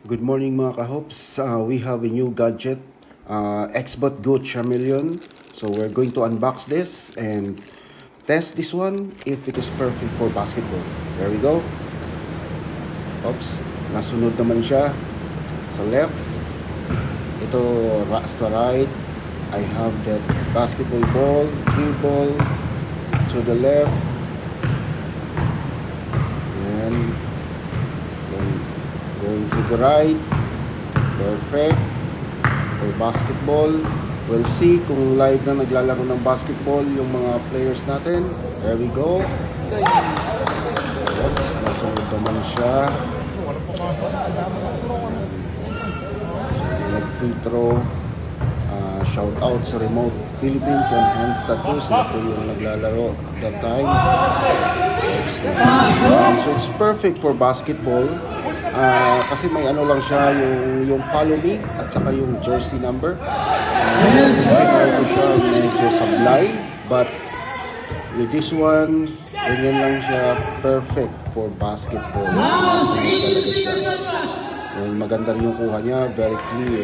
Good morning mga ka-hopes. We have a new gadget, Xbot Go Chameleon. So we're going to unbox this and test this one if it is perfect for basketball. There we go. Oops, nasunod naman siya sa left. Ito sa right. I have that basketball ball, dribble to the left. And then going to the right. Perfect for basketball. We'll see kung live na naglalaro ng basketball yung mga players natin. There we go. Oops, nasunod naman siya. Nag-free throw. Shout out sa Remote Philippines and Hands Tattoos na po yung naglalaro that time. Oops, so it's perfect for basketball. Kasi may ano lang siya, yung follow me at saka yung jersey number. Ito siya medyo sablay, but with this one, ganyan lang siya, perfect for basketball. Talaga siya. Maganda rin yung kuha niya, very clear.